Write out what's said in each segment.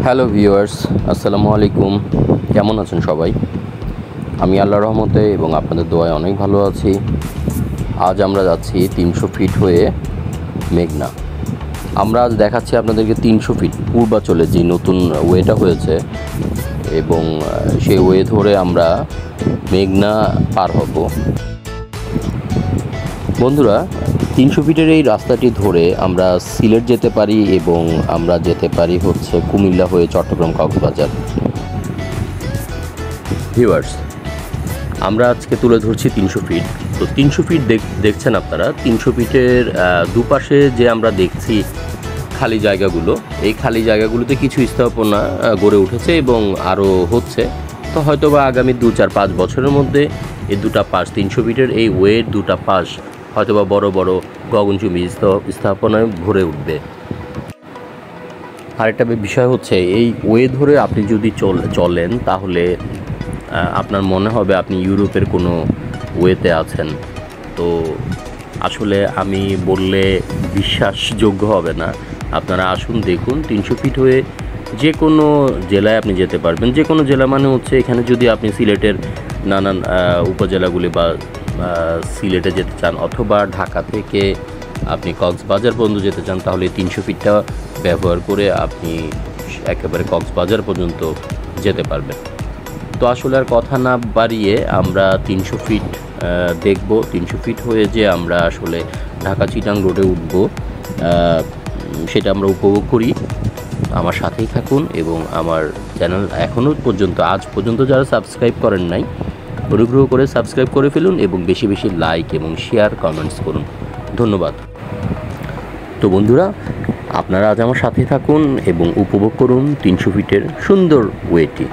Hello viewers, আসসালামু আলাইকুম। কেমন আছেন সবাই? আমি আল্লাহর রহমতে এবং আপনাদের দোয়ায় অনেক ভালো আছি। আজ আমরা যাচ্ছি 300 ফিট হয়ে মেঘনা। আমরা আজ দেখাচ্ছি আপনাদেরকে 300 ফিট পূর্বাচলে যে নতুন ওয়েটা হয়েছে এবং সেই ওয়ে ধরে আমরা মেঘনা পার হব। বন্ধুরা, 300 ফিটের এই রাস্তাটি ধরে আমরা সিলেট যেতে পারি এবং আমরা যেতে পারি হচ্ছে কুমিল্লা হয়ে চট্টগ্রাম, কক্সবাজার। ভিউয়ার্স, আমরা আজকে তুলে ধরছি 300 ফিট। তো 300 ফিট দেখছেন আপনারা। 300 ফিটের দুপাশে যে আমরা দেখছি খালি জায়গাগুলো, এই খালি জায়গাগুলোতে কিছু স্থাপনা গড়ে উঠেছে এবং আরও হচ্ছে। তো হয়তো বা আগামী 2-4-5 বছরের মধ্যে এই দুটা পাশ, 300 ফিটের এই ওয়ের দুটা পাশ হয়তোবা বড় বড় গগনচুম্বী স্থাপনায় ভরে উঠবে। আরেকটা বিষয় হচ্ছে, এই ওয়ে ধরে আপনি যদি চলেন তাহলে আপনার মনে হবে আপনি ইউরোপের কোনো ওয়েতে আছেন। তো আসলে আমি বললে বিশ্বাসযোগ্য হবে না। আপনারা আসুন, দেখুন। 300 ফিট হয়ে যে কোনো জেলায় আপনি যেতে পারবেন। যে কোনো জেলা মানে হচ্ছে, এখানে যদি আপনি সিলেটের নানান উপজেলাগুলি বা সিলেটে যেতে চান অথবা ঢাকা থেকে আপনি কক্সবাজার পর্যন্ত যেতে চান, তাহলে 300 ফিটটা ব্যবহার করে আপনি একেবারে কক্সবাজার পর্যন্ত যেতে পারবেন। তো আসলে আর কথা না বাড়িয়ে আমরা 300 ফিট দেখব। 300 ফিট হয়ে যে আমরা আসলে ঢাকা চিটাং রোডে উঠব, সেটা আমরা উপভোগ করি। আমার সাথেই থাকুন এবং আমার চ্যানেল আজ পর্যন্ত যারা সাবস্ক্রাইব করেন নাই, অনুগ্রহ করে সাবস্ক্রাইব করে ফেলুন এবং বেশি বেশি লাইক এবং শেয়ার কমেন্টস করুন। ধন্যবাদ। তো বন্ধুরা, আপনারা আজ আমার সাথে থাকুন এবং উপভোগ করুন 300 ফিটের সুন্দর ওয়েটি।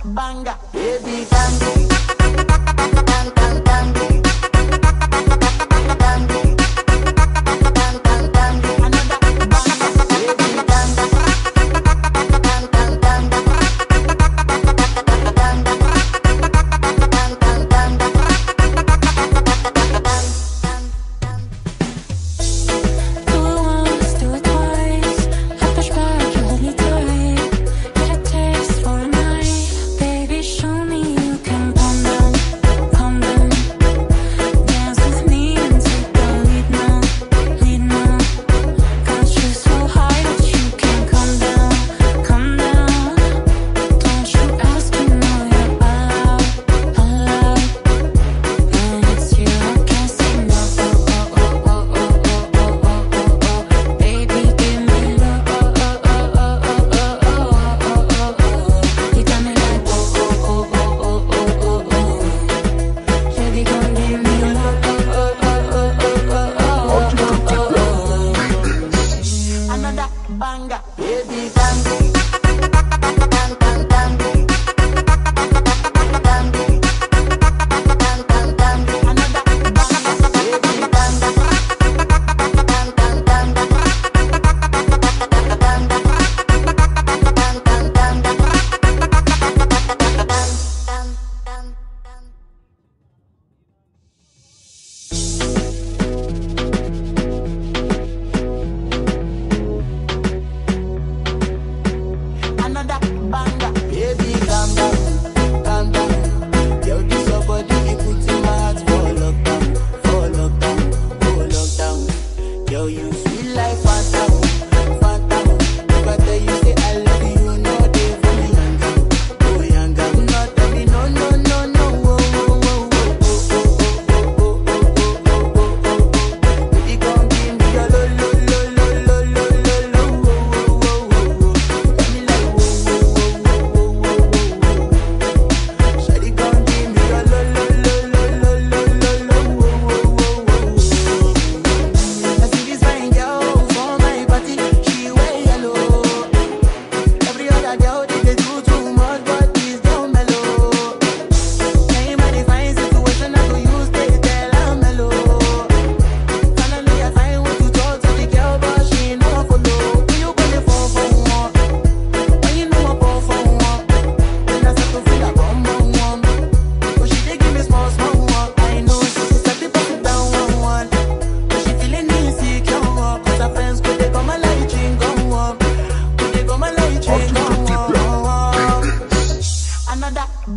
Banga, baby, dandy. Banga, baby, dandy.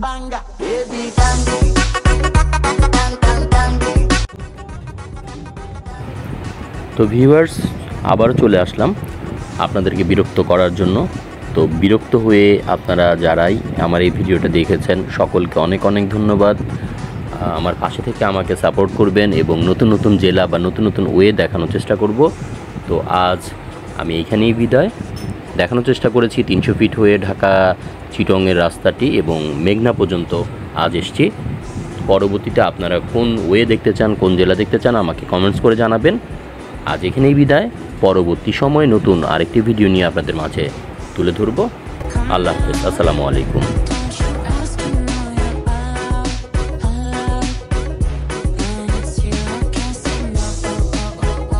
Banga, baby, dandy. তো ভিউয়ার্স, আবারও চলে আসলাম আপনাদেরকে বিরক্ত করার জন্য। তো বিরক্ত হয়ে আপনারা যারাই আমার এই ভিডিওটা দেখেছেন সকলকে অনেক অনেক ধন্যবাদ। আমার পাশে থেকে আমাকে সাপোর্ট করবেন এবং নতুন নতুন জেলা বা নতুন নতুন ওয়ে দেখানোর চেষ্টা করব। তো আজ আমি এইখানেই বিদায়। দেখানোর চেষ্টা করেছি 300 ফিট হয়ে ঢাকা চিটংয়ের রাস্তাটি এবং মেঘনা পর্যন্ত আজ এসছি। পরবর্তীতে আপনারা কোন ওয়ে দেখতে চান, কোন জেলা দেখতে চান আমাকে কমেন্টস করে জানাবেন। আজ এখানেই বিদায়। পরবর্তী সময় নতুন আরেকটি ভিডিও নিয়ে আপনাদের মাঝে তুলে ধরব। আল্লাহ হাফেজ, আসসালামু আলাইকুম।